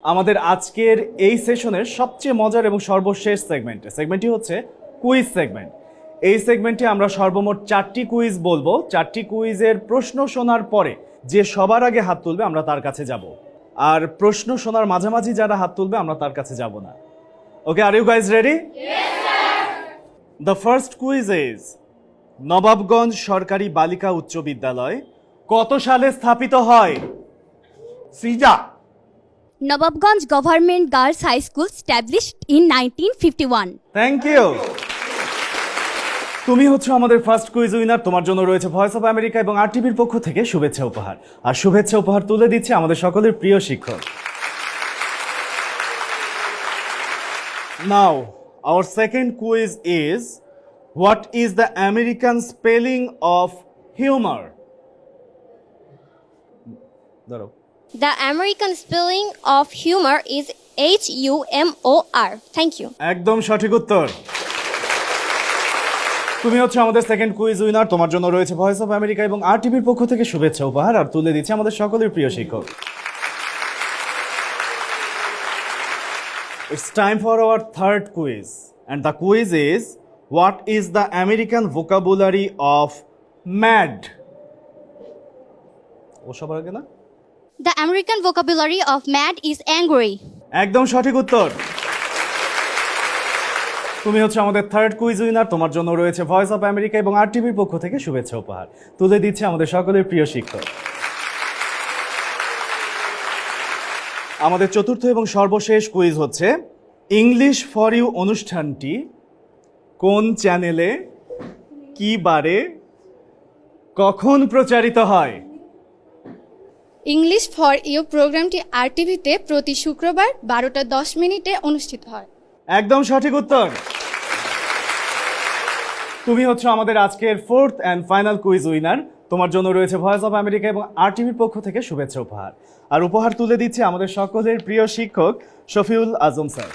আমাদের আজকের এই সেশনের সবচেয়ে মজার এবং সর্বশেষ সেগমেন্টটি হচ্ছে কুইজ সেগমেন্ট। এই সেগমেন্টে আমরা সর্বমোট 4টি কুইজ বলবো। 4টি কুইজের প্রশ্ন শোনার পরে যে সবার আগে হাত তুলবে আমরা তার কাছে যাব, আর প্রশ্ন শোনার মাঝামাঝি যারা হাত তুলবে আমরা তার কাছে যাব না। Okay, are you guys ready? The first quiz is Nawabganj সরকারি বালিকা উচ্চ বিদ্যালয় কত সালে স্থাপিত হয়? Sija. Nawabganj Government Girls High School established in 1951. Thank you. তুমি হচ্ছে আমাদের ফার্স্ট কুইজ উইনার। তোমার জন্য রয়েছে ভয়েস অফ আমেরিকা এবং RTVর পক্ষ থেকে শুভেচ্ছা উপহার। আর শুভেচ্ছা উপহার তুলে দিচ্ছে আমাদের সকলের প্রিয় শিক্ষক। নাও our second quiz is what is the American spelling of humour? ধরো। The American spelling of humor is H-U-M-O-R. Thank you. একদম সঠিক উত্তর। তুমি হচ্ছে আমাদের সেকেন্ড কুইজ উইনার। তোমার জন্য রয়েছে ভয়েস অফ আমেরিকা এবং RTVর পক্ষ থেকে শুভেচ্ছা উপহার, আর তুলে দিচ্ছে আমাদের সকলের প্রিয় শিক্ষক। It's time for our third quiz, and the quiz is what is the American vocabulary of mad? ও সবার আগে না? The American vocabulary of mad is angry. একদম সঠিক উত্তর। তুমি হচ্ছে আমাদের থার্ড কুইজ উইনার। তোমার জন্য রয়েছে ভয়েস অফ আমেরিকা এবং RTVর পক্ষ থেকে শুভেচ্ছা উপহার, তুলে দিচ্ছে আমাদের সকলের প্রিয় শিক্ষক। আমাদের চতুর্থ এবং সর্বশেষ কুইজ হচ্ছে ইংলিশ ফর ইউ অনুষ্ঠানটি কোন চ্যানেলে, কি বারে, কখন প্রচারিত হয়? ইংলিশ ফর ইউ প্রোগ্রামটি RTVতে প্রতি শুক্রবার 12টা 10 অনুষ্ঠিত হয়। একদম সঠিক উত্তর। তুমি হচ্ছে আমাদের আজকের fourth and final quiz winner. তোমার জন্য রয়েছে ভয়েস অফ আমেরিকা এবং RTVর পক্ষ থেকে শুভেচ্ছা উপহার, আর উপহার তুলে দিচ্ছে আমাদের সকলের প্রিয় শিক্ষক শফিউল আজম স্যার।